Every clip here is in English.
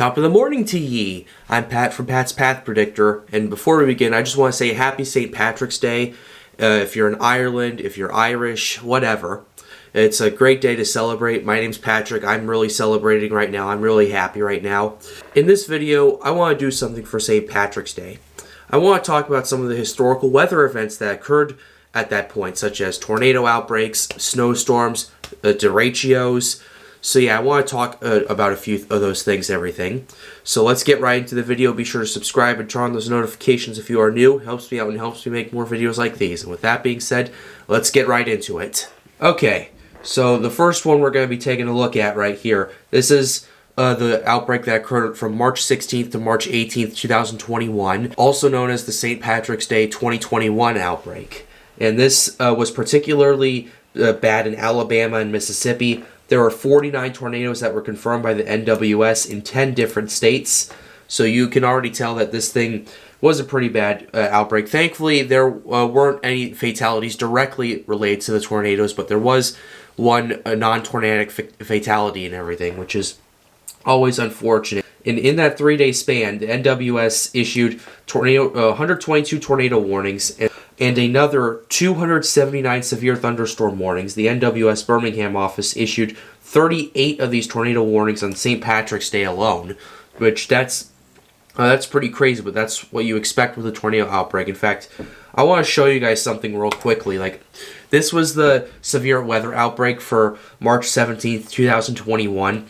Top of the morning to ye! I'm Pat from Pat's Path Predictor, and before we begin, I just want to say happy St. Patrick's Day. If you're in Ireland, if you're Irish, whatever. It's a great day to celebrate. My name's Patrick. I'm really celebrating right now. I'm really happy right now. In this video, I want to do something for St. Patrick's Day. I want to talk about some of the historical weather events that occurred at that point, such as tornado outbreaks, snowstorms, derechos. So yeah, I want to talk about a few of those things, everything. So let's get right into the video. Be sure to subscribe and turn on those notifications if you are new. It helps me out and helps me make more videos like these. And with that being said, let's get right into it. Okay, so the first one we're going to be taking a look at right here. This is the outbreak that occurred from March 16th to March 18th, 2021, also known as the St. Patrick's Day 2021 outbreak. And this was particularly bad in Alabama and Mississippi. There were 49 tornadoes that were confirmed by the NWS in 10 different states. So you can already tell that this thing was a pretty bad outbreak. Thankfully, there weren't any fatalities directly related to the tornadoes, but there was one non-tornadic fatality and everything, which is always unfortunate. And in that 3-day span, the NWS issued 122 tornado warnings and another 279 severe thunderstorm warnings. The NWS Birmingham office issued 38 of these tornado warnings on St. Patrick's Day alone, which that's pretty crazy, but that's what you expect with a tornado outbreak. In fact, I want to show you guys something real quickly. Like, this was the severe weather outbreak for March 17th, 2021.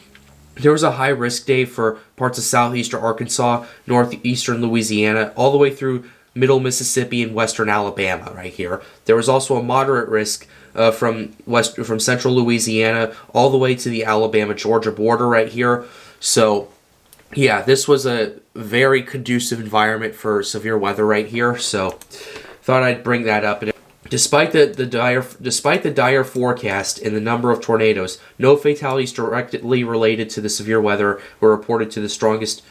There was a high-risk day for parts of southeastern Arkansas, northeastern Louisiana, all the way through middle Mississippi and western Alabama right here. There was also a moderate risk from central Louisiana all the way to the Alabama-Georgia border right here. So, yeah, this was a very conducive environment for severe weather right here. So, thought I'd bring that up. And Despite the dire forecast and the number of tornadoes, no fatalities directly related to the severe weather were reported to the strongest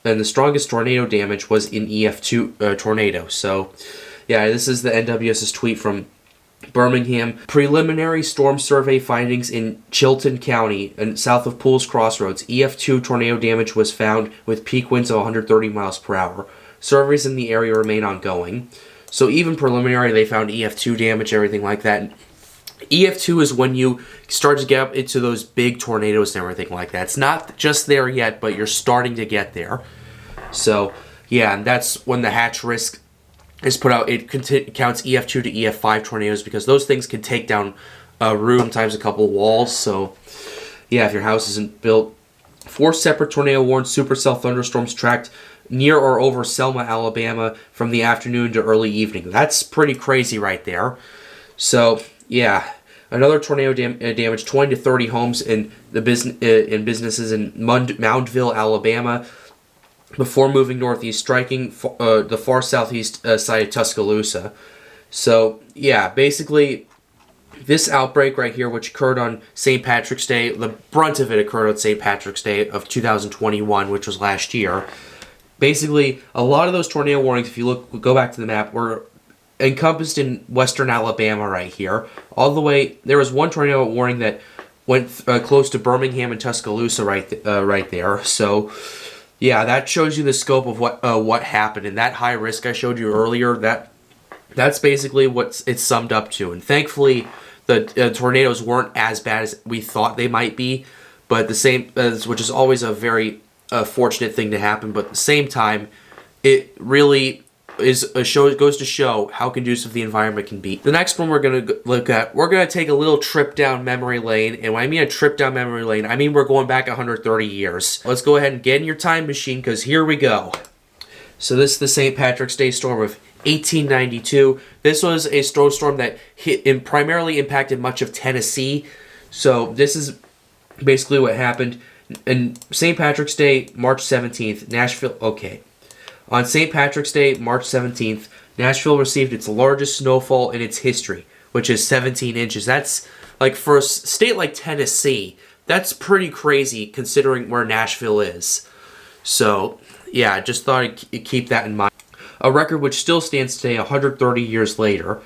tornado damage was in EF2 tornado. So, yeah, this is the NWS's tweet from Birmingham. Preliminary storm survey findings in Chilton County and south of Pools Crossroads. EF2 tornado damage was found with peak winds of 130 miles per hour. Surveys in the area remain ongoing. So even preliminary, they found EF2 damage, everything like that. EF2 is when you start to get up into those big tornadoes and everything like that. It's not just there yet, but you're starting to get there. So, yeah, and that's when the hatch risk is put out. It counts EF2 to EF5 tornadoes because those things can take down a roof, sometimes a couple walls. So, yeah, if your house isn't built. 4 separate tornado-warned supercell thunderstorms tracked near or over Selma, Alabama from the afternoon to early evening. That's pretty crazy right there. So, yeah, another tornado damaged 20 to 30 homes in businesses in Moundville, Alabama, before moving northeast, striking the far southeast side of Tuscaloosa. So, yeah, basically, this outbreak right here, which occurred on St. Patrick's Day, the brunt of it occurred on St. Patrick's Day of 2021, which was last year. Basically, a lot of those tornado warnings, if you go back to the map, were encompassed in western Alabama right here. All the way, there was one tornado warning that went close to Birmingham and Tuscaloosa right there. So, yeah, that shows you the scope of what happened. And that high risk I showed you earlier, that's basically what it's summed up to. And thankfully, the tornadoes weren't as bad as we thought they might be, but the same, which is always a very fortunate thing to happen. But at the same time, it really goes to show how conducive the environment can be. The next one we're going to look at, we're going to take a little trip down memory lane. And when I mean a trip down memory lane, I mean we're going back 130 years. Let's go ahead and get in your time machine, because here we go. So this is the St. Patrick's Day storm of 1892. This was a snowstorm that hit and primarily impacted much of Tennessee. So this is basically what happened. And St. Patrick's Day, March 17th, Nashville. Okay. On St. Patrick's Day, March 17th, Nashville received its largest snowfall in its history, which is 17 inches. That's, like, for a state like Tennessee, that's pretty crazy considering where Nashville is. So, yeah, just thought I'd keep that in mind. A record which still stands today 130 years later.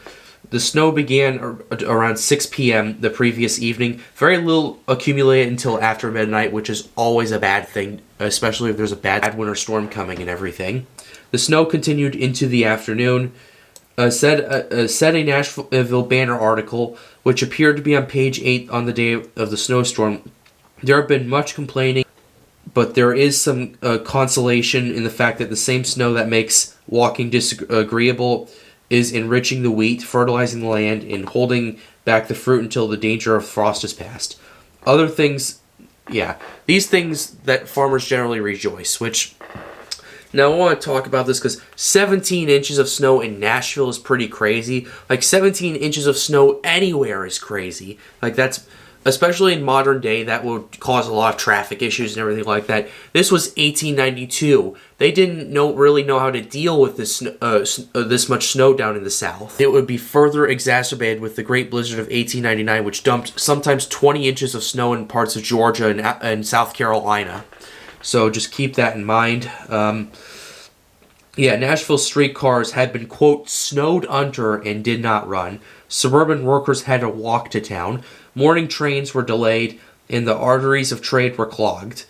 The snow began around 6 p.m. the previous evening. Very little accumulated until after midnight, which is always a bad thing, especially if there's a bad winter storm coming and everything. The snow continued into the afternoon. Said a Nashville Banner article, which appeared to be on page 8 on the day of the snowstorm. There have been much complaining, but there is some consolation in the fact that the same snow that makes walking disagreeable is enriching the wheat, fertilizing the land, and holding back the fruit until the danger of frost is past. Other things, these things that farmers generally rejoice, which... Now, I want to talk about this because 17 inches of snow in Nashville is pretty crazy. Like, 17 inches of snow anywhere is crazy. Like, that's, especially in modern day, that would cause a lot of traffic issues and everything like that. This was 1892. They didn't really know how to deal with this much snow down in the South. It would be further exacerbated with the Great Blizzard of 1899, which dumped sometimes 20 inches of snow in parts of Georgia and South Carolina. So just keep that in mind. Nashville streetcars had been, quote, snowed under and did not run. Suburban workers had to walk to town. Morning trains were delayed, and the arteries of trade were clogged.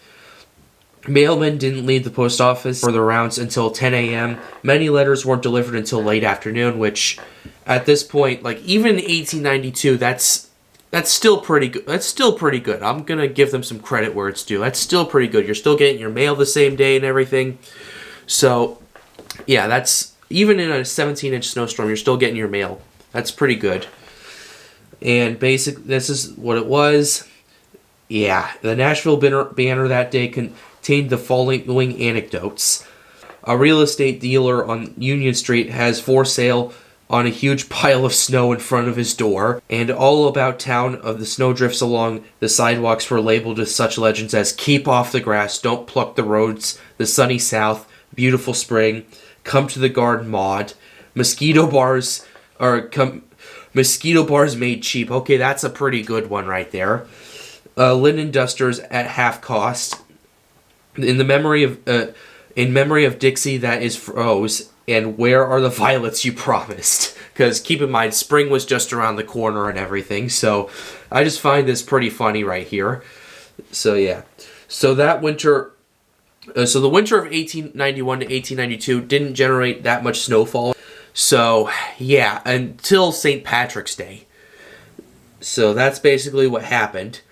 Mailmen didn't leave the post office for their rounds until 10 a.m. Many letters weren't delivered until late afternoon, which, at this point, like, even in 1892, that's still pretty good. That's still pretty good. I'm going to give them some credit where it's due. That's still pretty good. You're still getting your mail the same day and everything. So, yeah, that's... Even in a 17-inch snowstorm, you're still getting your mail. That's pretty good. And this is what it was. Yeah, the Nashville Banner that day contained the following anecdotes. A real estate dealer on Union Street has for sale on a huge pile of snow in front of his door, and all about town of the snowdrifts along the sidewalks were labeled with such legends as "Keep off the grass, don't pluck the roads, the sunny south, beautiful spring, come to the garden, Maud, mosquito bars made cheap." Okay, that's a pretty good one right there. Linen dusters at half cost. In memory of Dixie that is froze. And where are the violets you promised? Because keep in mind, spring was just around the corner and everything. So I just find this pretty funny right here. So yeah. So that winter... So the winter of 1891 to 1892 didn't generate that much snowfall. So yeah, until St. Patrick's Day. So that's basically what happened.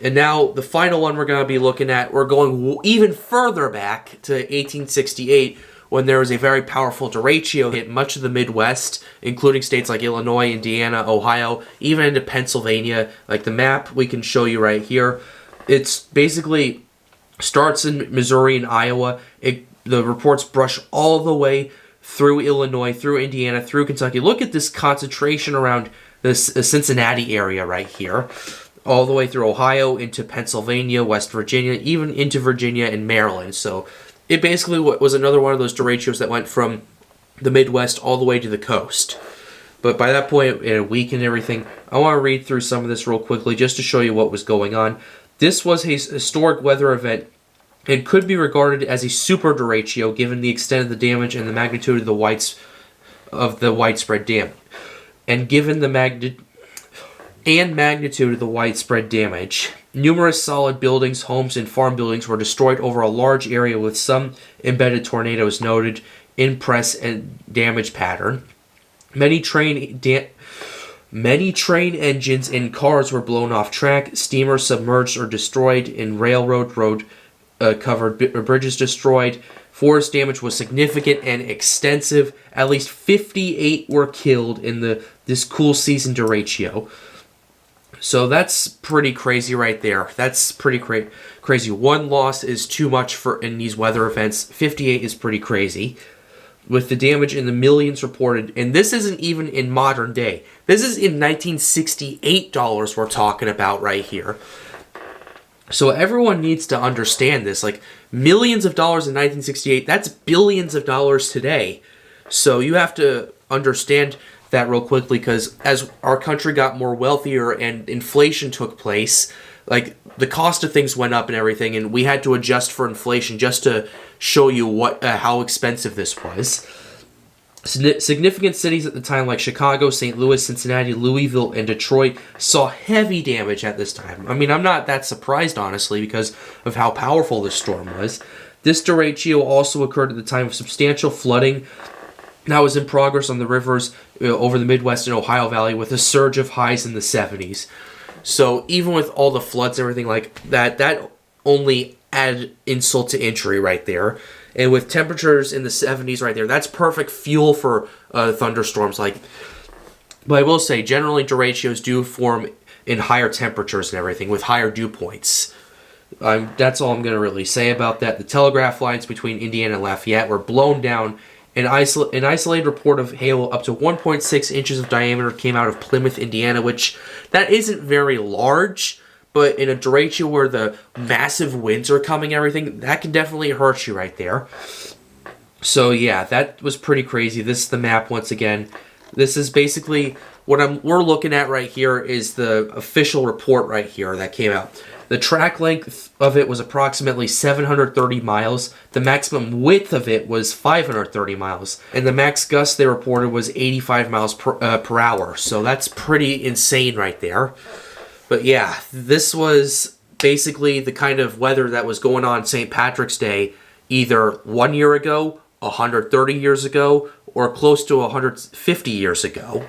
And now the final one we're going to be looking at, we're going even further back to 1868, when there was a very powerful derecho hit much of the Midwest, including states like Illinois, Indiana, Ohio, even into Pennsylvania. Like the map we can show you right here. It's basically starts in Missouri and Iowa. The reports brush all the way through Illinois, through Indiana, through Kentucky. Look at this concentration around this Cincinnati area right here. All the way through Ohio, into Pennsylvania, West Virginia, even into Virginia and Maryland. So it basically was another one of those derechos that went from the Midwest all the way to the coast. But by that point, in a week and everything, I want to read through some of this real quickly just to show you what was going on. This was a historic weather event and could be regarded as a super derecho given the extent of the damage and the magnitude of the widespread damage. And given the magnitude of the widespread damage, numerous solid buildings, homes, and farm buildings were destroyed over a large area, with some embedded tornadoes noted in press and damage pattern. Many train engines and cars were blown off track, steamers submerged or destroyed, and road covered bridges destroyed. Forest damage was significant and extensive. At least 58 were killed in this cool season derecho. So that's pretty crazy right there. That's pretty crazy. One loss is too much in these weather events. 58 is pretty crazy. With the damage in the millions reported. And this isn't even in modern day. This is in 1968 dollars we're talking about right here. So everyone needs to understand this. Like, millions of dollars in 1968, that's billions of dollars today. So you have to understand that real quickly, because as our country got more wealthier and inflation took place, like, the cost of things went up and everything, and we had to adjust for inflation just to show you how expensive this was. Significant cities at the time like Chicago, St. Louis, Cincinnati, Louisville, and Detroit saw heavy damage at this time. I mean, I'm not that surprised, honestly, because of how powerful this storm was. This derecho also occurred at the time of substantial flooding that was in progress on the rivers over the Midwest and Ohio Valley, with a surge of highs in the 70s. So even with all the floods and everything like that, that only added insult to injury right there. And with temperatures in the 70s right there, that's perfect fuel for thunderstorms. But I will say, generally derechos do form in higher temperatures and everything, with higher dew points. That's all I'm going to really say about that. The telegraph lines between Indiana and Lafayette were blown down. An isolated report of hail up to 1.6 inches of diameter came out of Plymouth, Indiana, which that isn't very large, but in a derecho where the massive winds are coming and everything, that can definitely hurt you right there. So yeah, that was pretty crazy. This is the map once again. This is basically what we're looking at right here is the official report right here that came out. The track length of it was approximately 730 miles. The maximum width of it was 530 miles. And the max gust they reported was 85 miles per hour. So that's pretty insane right there. But yeah, this was basically the kind of weather that was going on St. Patrick's Day either 1 year ago, 130 years ago, or close to 150 years ago.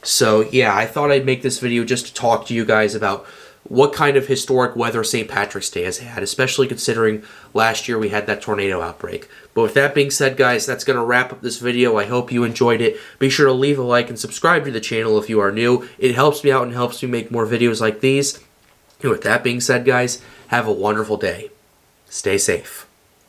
So yeah, I thought I'd make this video just to talk to you guys about what kind of historic weather St. Patrick's Day has had, especially considering last year we had that tornado outbreak. But with that being said, guys, that's going to wrap up this video. I hope you enjoyed it. Be sure to leave a like and subscribe to the channel if you are new. It helps me out and helps me make more videos like these. And with that being said, guys, have a wonderful day. Stay safe.